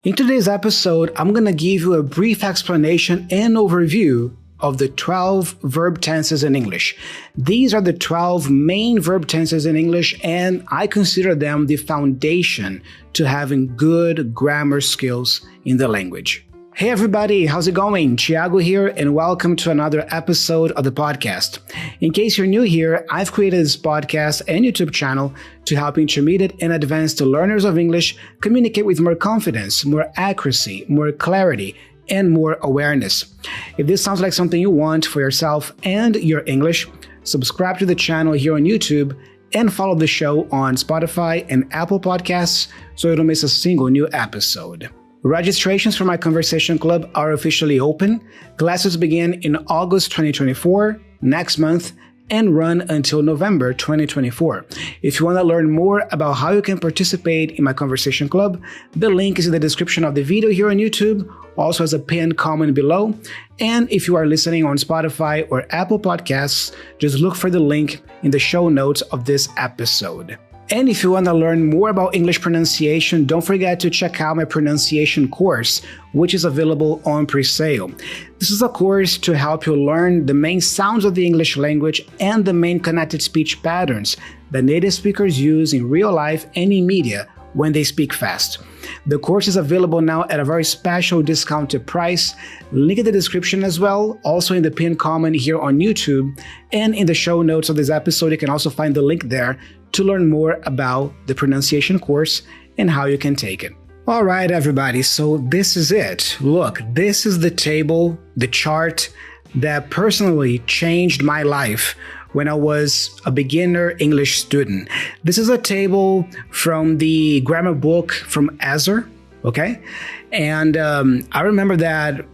In today's episode, I'm going to give you a brief explanation and overview of the 12 verb tenses in English. These are the 12 main verb tenses in English, and I consider them the foundation to having good grammar skills in the language. Hey everybody, how's it going? Thiago here, and welcome to another episode of the podcast. In case you're new here, I've created this podcast and YouTube channel to help intermediate and advanced learners of English communicate with more confidence, more accuracy, more clarity, and more awareness. If this sounds like something you want for yourself and your English, subscribe to the channel here on YouTube and follow the show on Spotify and Apple Podcasts so you don't miss a single new episode. Registrations for my conversation club are officially open. Classes begin in August 2024, next month, and run until November 2024. If you want to learn more about how you can participate in my conversation club, the link is in the description of the video here on YouTube, also as a pinned comment below. And if you are listening on Spotify or Apple Podcasts, just look for the link in the show notes of this episode. And if you want to learn more about English pronunciation, don't forget to check out my pronunciation course, which is available on pre-sale. This is a course to help you learn the main sounds of the English language and the main connected speech patterns that native speakers use in real life and in media when they speak fast. The course is available now at a very special discounted price. Link in the description as well, also in the pinned comment here on YouTube, and in the show notes of this episode, you can also find the link there to learn more about the pronunciation course and how you can take it. All right, everybody, so this is it. Look, this is the table, the chart that personally changed my life when I was a beginner English student. This is a table from the grammar book from Ezra, okay? And I remember that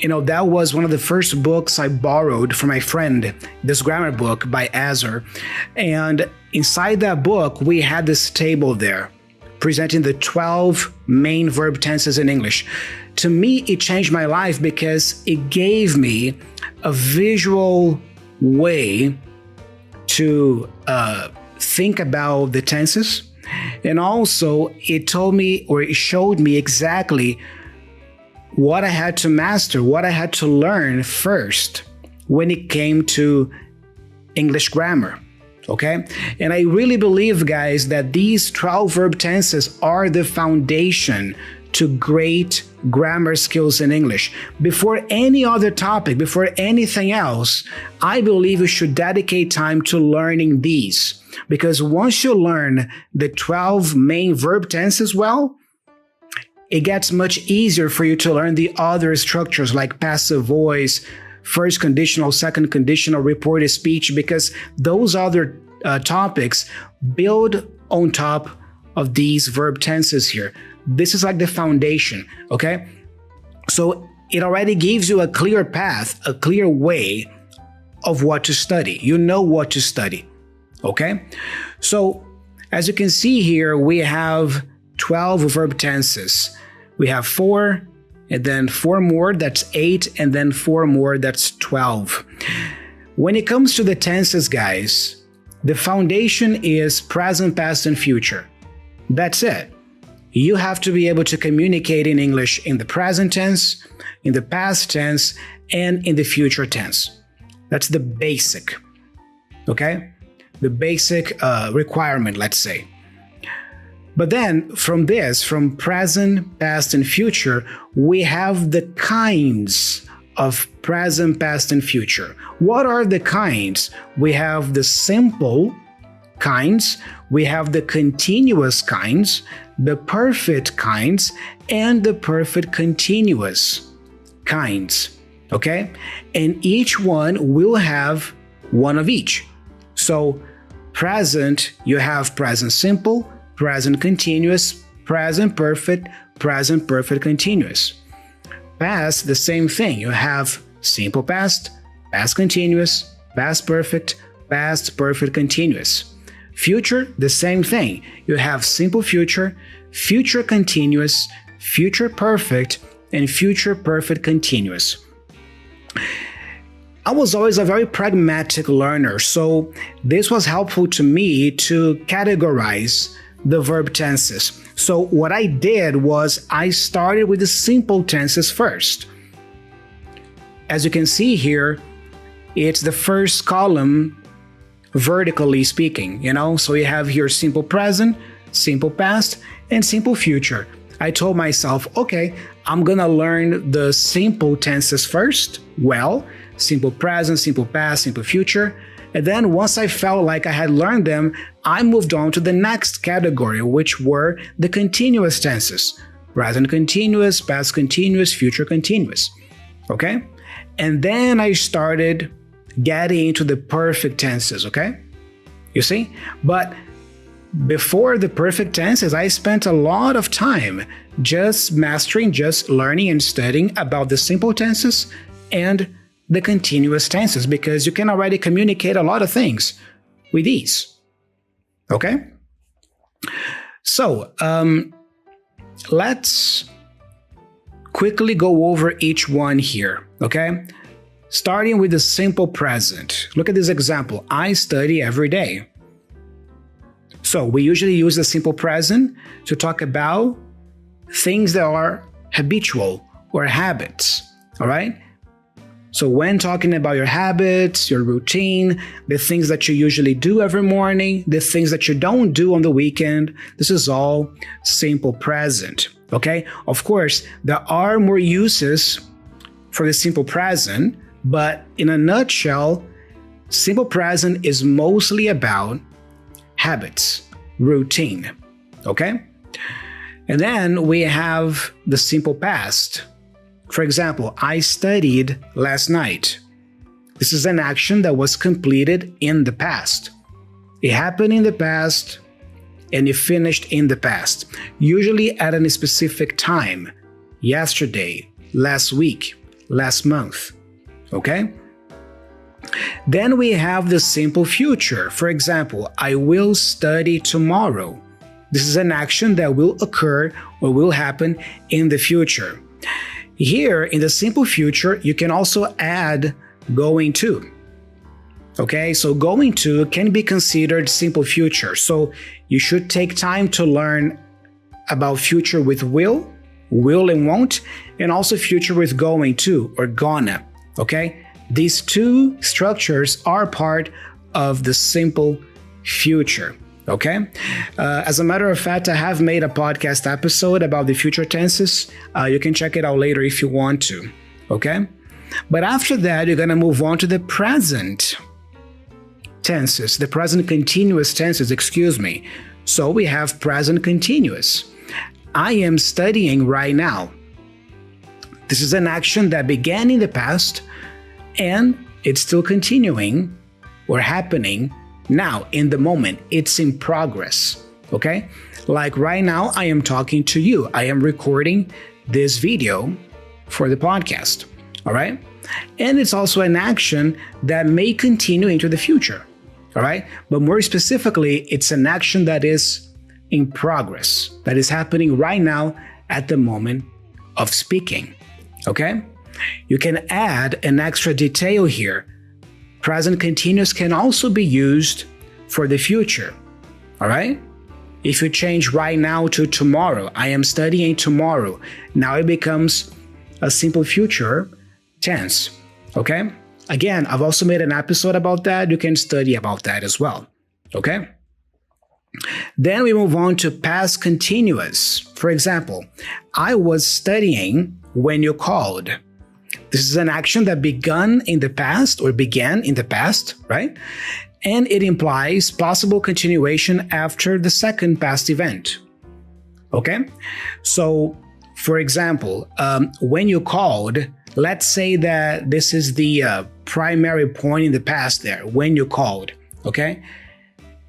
that was one of the first books I borrowed from my friend, this grammar book by Ezra. And inside that book, we had this table there presenting the 12 main verb tenses in English. To me, it changed my life because it gave me a visual way to think about the tenses. And also, it told me, or it showed me exactly what I had to master, what I had to learn first when it came to English grammar, okay? And I really believe, guys, that these 12 verb tenses are the foundation to great grammar skills in English. Before any other topic, before anything else, I believe you should dedicate time to learning these. Because once you learn the 12 main verb tenses well, it gets much easier for you to learn the other structures like passive voice, first conditional, second conditional, reported speech, because those other topics build on top of these verb tenses here. This is like the foundation, okay? So it already gives you a clear path, a clear way of what to study. You know what to study, okay? So as you can see here, we have 12 verb tenses. We have 4, and then 4 more, that's 8, and then 4 more, that's 12. When it comes to the tenses, guys, the foundation is present, past, and future. That's it. You have to be able to communicate in English in the present tense, in the past tense, and in the future tense. That's the basic, okay? The basic requirement, let's say. But then from present, past, and future, we have the kinds of present, past, and future. What are the kinds? We have the simple kinds, we have the continuous kinds, the perfect kinds, and the perfect continuous kinds, okay? And each one will have one of each. So present, you have present simple, present continuous, present perfect continuous. Past, the same thing. You have simple past, past continuous, past perfect continuous. Future, the same thing. You have simple future, future continuous, future perfect, and future perfect continuous. I was always a very pragmatic learner, so this was helpful to me to categorize the verb tenses. So what I did was I started with the simple tenses first. As you can see here, it's the first column vertically speaking, so you have here simple present, simple past, and simple future. I told myself, okay, I'm gonna learn the simple tenses first, well, simple present, simple past, simple future, and then once I felt like I had learned them, I moved on to the next category, which were the continuous tenses. Present continuous, past continuous, future continuous, okay? And then I started getting into the perfect tenses, okay? You see? But before the perfect tenses, I spent a lot of time just mastering, just learning and studying about the simple tenses and the continuous tenses, because you can already communicate a lot of things with these, okay? So, let's quickly go over each one here, okay? Starting with the simple present. Look at this example. I study every day. So we usually use the simple present to talk about things that are habitual or habits, all right? So when talking about your habits, your routine, the things that you usually do every morning, the things that you don't do on the weekend, this is all simple present, okay? Of course, there are more uses for the simple present, but in a nutshell, simple present is mostly about habits, routine, okay? And then we have the simple past. For example, I studied last night. This is an action that was completed in the past. It happened in the past and it finished in the past, usually at a specific time, yesterday, last week, last month, okay? Then we have the simple future. For example, I will study tomorrow. This is an action that will occur or will happen in the future. Here, in the simple future, you can also add going to. Okay, so going to can be considered simple future. So you should take time to learn about future with will and won't, and also future with going to or gonna. Okay, these two structures are part of the simple future. Okay. As a matter of fact, I have made a podcast episode about the future tenses. You can check it out later if you want to. Okay. But after that, you're going to move on to the present tenses, the present continuous tenses, excuse me. So we have present continuous. I am studying right now. This is an action that began in the past and it's still continuing or happening now, in the moment. It's in progress, okay? Like right now, I am talking to you. I am recording this video for the podcast, all right? And it's also an action that may continue into the future, all right? But more specifically, it's an action that is in progress, that is happening right now at the moment of speaking, okay? You can add an extra detail here. Present continuous can also be used for the future, all right? If you change right now to tomorrow, I am studying tomorrow, now it becomes a simple future tense, okay? Again, I've also made an episode about that. You can study about that as well, okay? Then we move on to past continuous. For example, I was studying when you called. This is an action that began in the past, right? And it implies possible continuation after the second past event. Okay? So, for example, when you called, let's say that this is the primary point in the past there, when you called, okay?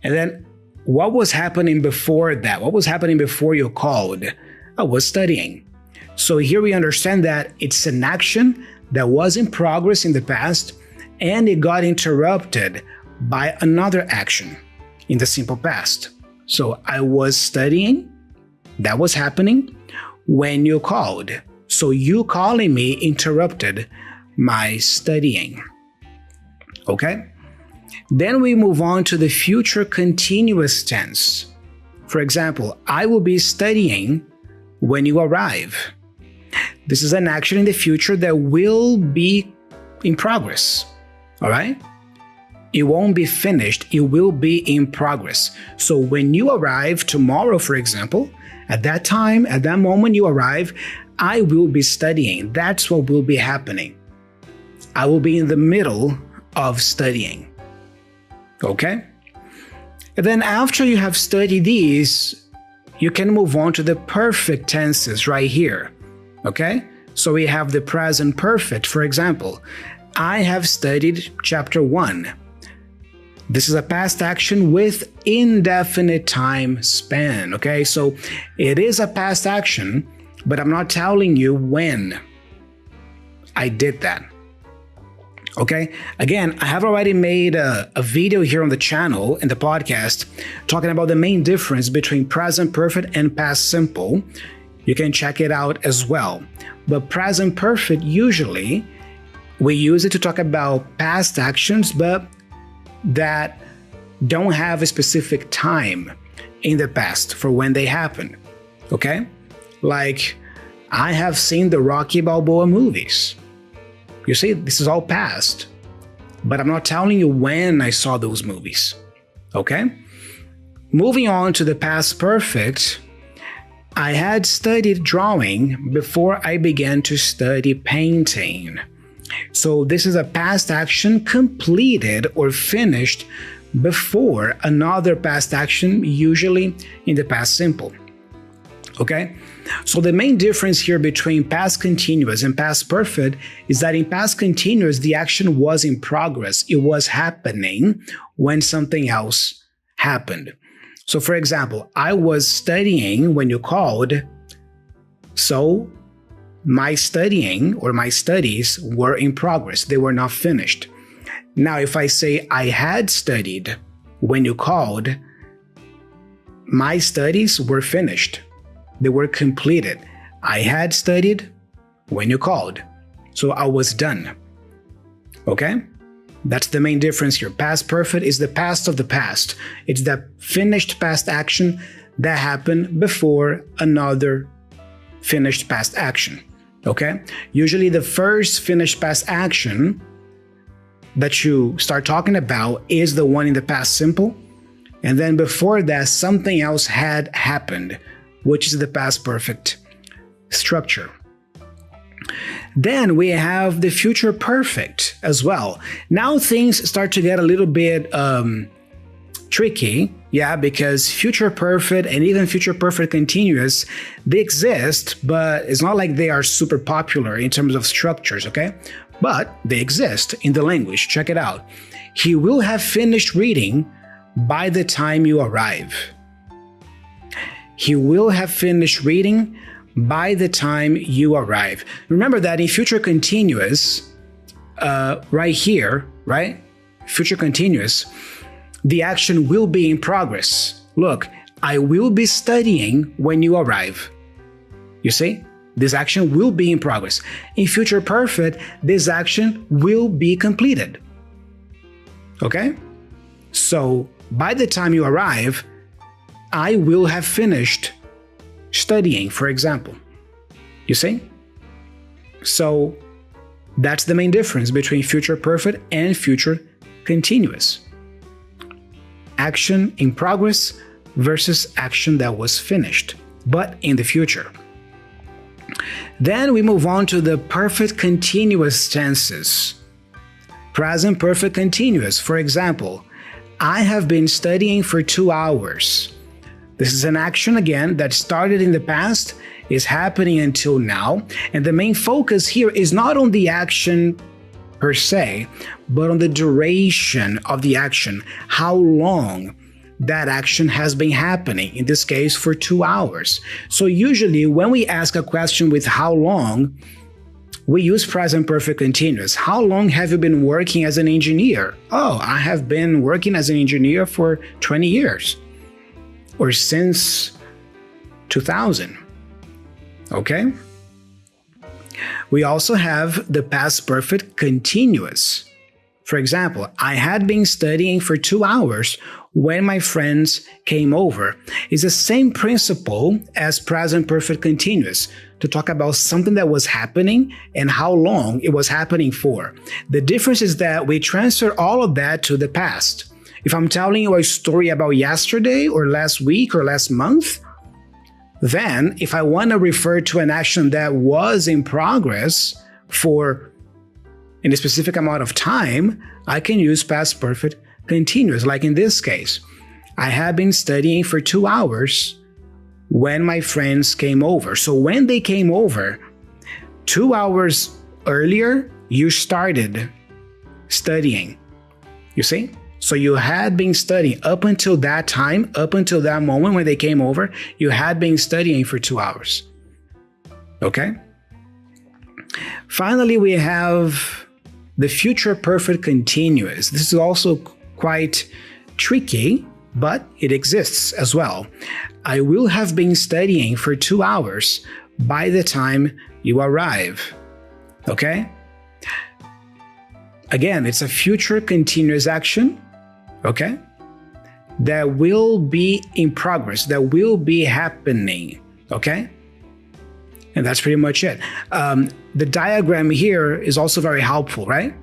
And then what was happening before that? What was happening before you called? I was studying. So here we understand that it's an action that was in progress in the past and it got interrupted by another action in the simple past. So I was studying, that was happening when you called. So you calling me interrupted my studying. Okay? Then we move on to the future continuous tense. For example, I will be studying when you arrive. This is an action in the future that will be in progress. All right? It won't be finished. It will be in progress. So when you arrive tomorrow, for example, at that time, at that moment you arrive, I will be studying. That's what will be happening. I will be in the middle of studying. Okay? And then after you have studied these, you can move on to the perfect tenses right here. Okay? So we have the present perfect. For example, I have studied chapter 1. This is a past action with indefinite time span. Okay? So it is a past action, but I'm not telling you when I did that. Okay? Again, I have already made a video here on the channel in the podcast talking about the main difference between present perfect and past simple. You can check it out as well. But present perfect, usually, we use it to talk about past actions, but that don't have a specific time in the past for when they happen. Okay? Like, I have seen the Rocky Balboa movies. You see, this is all past, but I'm not telling you when I saw those movies, okay? Moving on to the past perfect, I had studied drawing before I began to study painting. So this is a past action completed or finished before another past action, usually in the past simple, okay? So the main difference here between past continuous and past perfect is that in past continuous, the action was in progress. It was happening when something else happened. So for example, I was studying when you called, so my studying or my studies were in progress. They were not finished. Now, if I say I had studied when you called, my studies were finished. They were completed. I had studied when you called. So I was done. Okay? That's the main difference here. Past perfect is the past of the past. It's the finished past action that happened before another finished past action. Okay? Usually the first finished past action that you start talking about is the one in the past simple. And then before that, something else had happened, which is the past perfect structure. Then we have the future perfect as well. Now things start to get a little bit tricky, because future perfect and even future perfect continuous, they exist, but it's not like they are super popular in terms of structures, okay? But they exist in the language. Check it out. He will have finished reading by the time you arrive. He will have finished reading by the time you arrive. Remember that in future continuous, right here, right? Future continuous, the action will be in progress. Look, I will be studying when you arrive. You see? This action will be in progress. In future perfect, this action will be completed. Okay? So, by the time you arrive, I will have finished studying, for example. You see? So that's the main difference between future perfect and future continuous. Action in progress versus action that was finished, but in the future. Then we move on to the perfect continuous tenses. Present perfect continuous. For example, I have been studying for 2 hours. This is an action, again, that started in the past, is happening until now, and the main focus here is not on the action per se, but on the duration of the action, how long that action has been happening, in this case for 2 hours. So usually when we ask a question with how long, we use present perfect continuous. How long have you been working as an engineer? Oh, I have been working as an engineer for 20 years. Or since 2000. Okay? We also have the past perfect continuous. For example, I had been studying for 2 hours when my friends came over. It's the same principle as present perfect continuous to talk about something that was happening and how long it was happening for. The difference is that we transfer all of that to the past. If I'm telling you a story about yesterday or last week or last month, then if I want to refer to an action that was in progress for in a specific amount of time, I can use past perfect continuous. Like in this case, I have been studying for 2 hours when my friends came over. So when they came over, 2 hours earlier, you started studying. You see? So you had been studying up until that time, up until that moment when they came over, you had been studying for 2 hours. Okay? Finally, we have the future perfect continuous. This is also quite tricky, but it exists as well. I will have been studying for 2 hours by the time you arrive. Okay? Again, it's a future continuous action. Okay? That will be in progress, that will be happening. Okay? And that's pretty much it. The diagram here is also very helpful, right?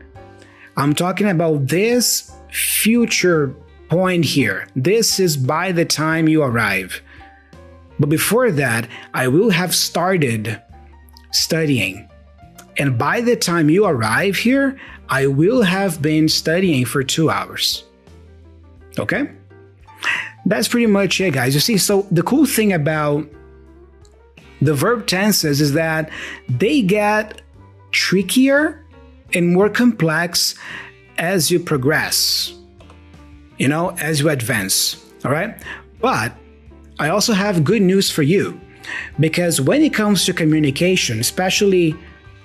I'm talking about this future point here. This is by the time you arrive. But before that, I will have started studying. And by the time you arrive here, I will have been studying for 2 hours. Okay? That's pretty much it, guys. You see, so the cool thing about the verb tenses is that they get trickier and more complex as you progress, as you advance, all right? But I also have good news for you, because when it comes to communication, especially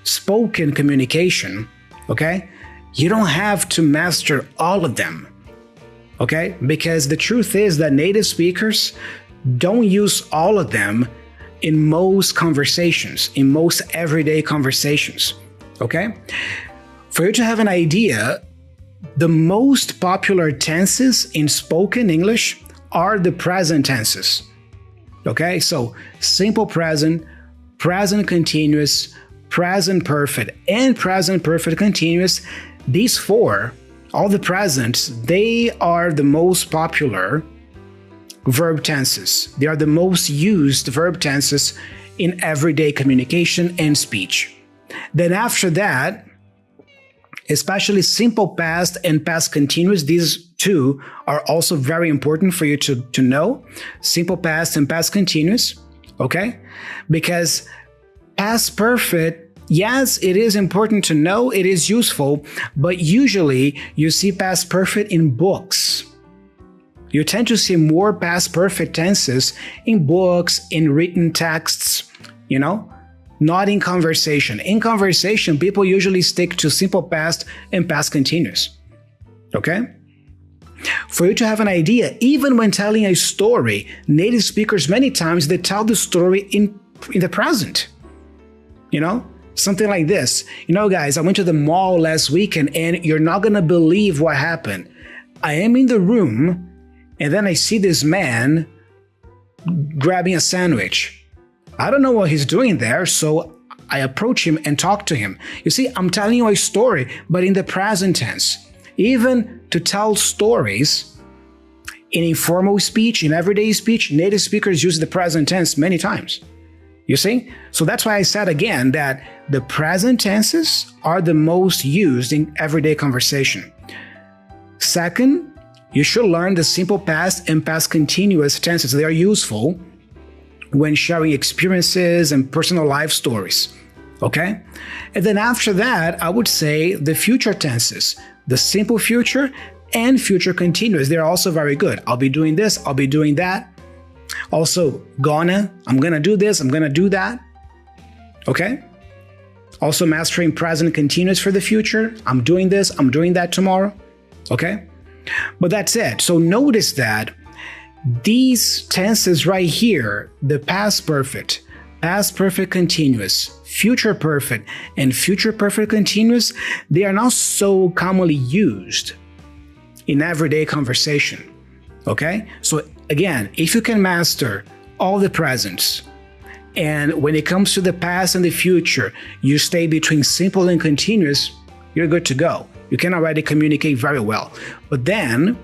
spoken communication, okay, you don't have to master all of them. Okay? Because the truth is that native speakers don't use all of them in most conversations, in most everyday conversations. Okay? For you to have an idea, the most popular tenses in spoken English are the present tenses. Okay? So simple present, present continuous, present perfect, and present perfect continuous, these four, all the presents, they are the most popular verb tenses. They are the most used verb tenses in everyday communication and speech. Then after that, especially simple past and past continuous, these two are also very important for you to know. Simple past and past continuous, okay? Because past perfect, yes, it is important to know, it is useful, but usually you see past perfect in books. You tend to see more past perfect tenses in books, in written texts, not in conversation. In conversation, people usually stick to simple past and past continuous. Okay? For you to have an idea, even when telling a story, native speakers many times they tell the story in the present. Something like this. Guys, I went to the mall last weekend and you're not going to believe what happened. I am in the room and then I see this man grabbing a sandwich. I don't know what he's doing there, so I approach him and talk to him. You see, I'm telling you a story, but in the present tense. Even to tell stories in informal speech, in everyday speech, native speakers use the present tense many times. You see? So that's why I said again that the present tenses are the most used in everyday conversation. Second, you should learn the simple past and past continuous tenses. They are useful when sharing experiences and personal life stories. Okay? And then after that, I would say the future tenses, the simple future and future continuous. They're also very good. I'll be doing this, I'll be doing that. Also, I'm gonna do this, I'm gonna do that. Okay? Also mastering present continuous for the future. I'm doing this, I'm doing that tomorrow. Okay? But that's it. So notice that these tenses right here, the past perfect continuous, future perfect, and future perfect continuous, they are not so commonly used in everyday conversation. Okay? So again, if you can master all the presents, and when it comes to the past and the future, you stay between simple and continuous, you're good to go. You can already communicate very well. But then,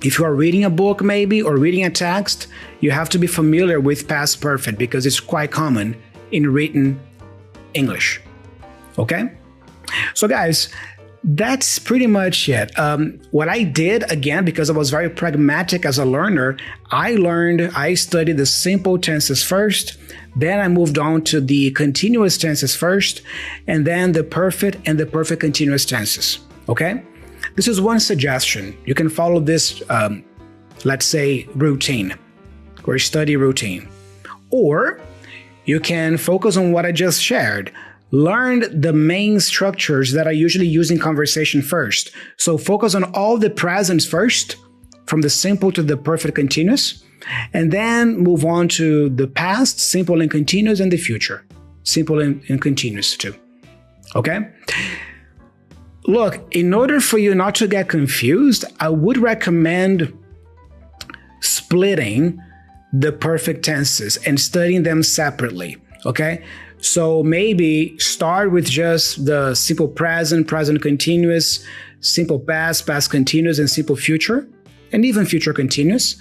if you are reading a book maybe or reading a text, you have to be familiar with past perfect because it's quite common in written English. Okay? So guys, that's pretty much it. What I did, again, because I was very pragmatic as a learner, I studied the simple tenses first, then I moved on to the continuous tenses first, and then the perfect and the perfect continuous tenses. Okay? This is one suggestion. You can follow this, let's say, routine or study routine. Or you can focus on what I just shared. Learn the main structures that I usually use in conversation first. So focus on all the presents first, from the simple to the perfect continuous, and then move on to the past, simple and continuous, and the future, simple and continuous too. Okay? Look, in order for you not to get confused, I would recommend splitting the perfect tenses and studying them separately. Okay? So maybe start with just the simple present, present continuous, simple past, past continuous, and simple future, and even future continuous.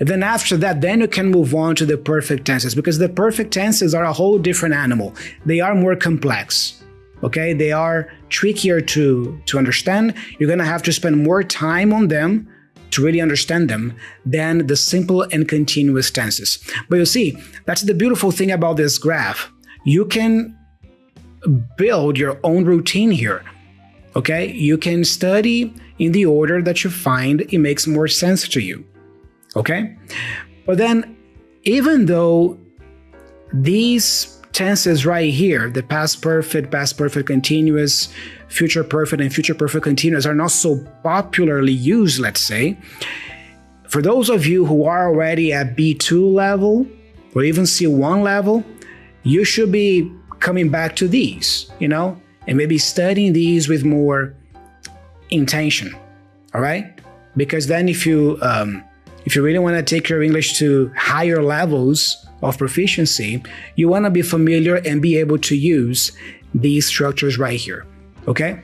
And then after that, then you can move on to the perfect tenses, because the perfect tenses are a whole different animal. They are more complex. Okay? They are trickier to understand. You're going to have to spend more time on them to really understand them than the simple and continuous tenses. But you see, that's the beautiful thing about this graph. You can build your own routine here, okay? You can study in the order that you find it makes more sense to you, okay? But then, even though these tenses right here, the past perfect continuous, future perfect, and future perfect continuous are not so popularly used, let's say, for those of you who are already at B2 level or even C1 level, you should be coming back to these, and maybe studying these with more intention, all right? Because then if you really want to take your English to higher levels of proficiency, you want to be familiar and be able to use these structures right here, okay?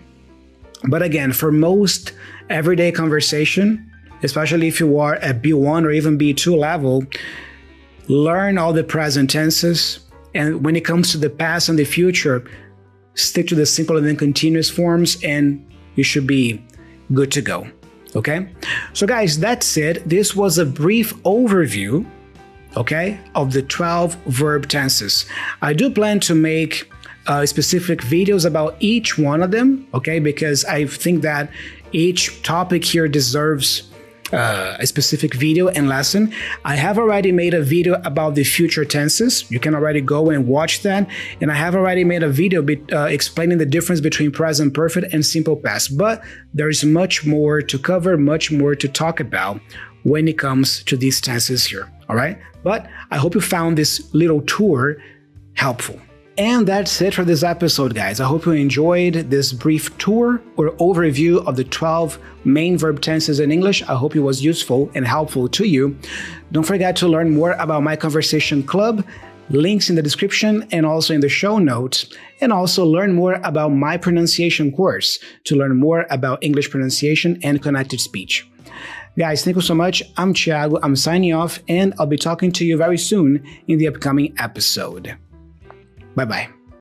But again, for most everyday conversation, especially if you are at B1 or even B2 level, learn all the present tenses. And when it comes to the past and the future, stick to the simple and then continuous forms, and you should be good to go. Okay? So guys, that's it. This was a brief overview, okay, of the 12 verb tenses. I do plan to make specific videos about each one of them, okay, because I think that each topic here deserves a specific video and lesson. I have already made a video about the future tenses. You can already go and watch that. And I have already made a video explaining the difference between present perfect and simple past. But there's much more to cover, much more to talk about when it comes to these tenses here. All right? But I hope you found this little tour helpful. And that's it for this episode, guys. I hope you enjoyed this brief tour or overview of the 12 main verb tenses in English. I hope it was useful and helpful to you. Don't forget to learn more about my conversation club, links in the description and also in the show notes, and also learn more about my pronunciation course to learn more about English pronunciation and connected speech. Guys, thank you so much. I'm Thiago. I'm signing off, and I'll be talking to you very soon in the upcoming episode. Bye-bye.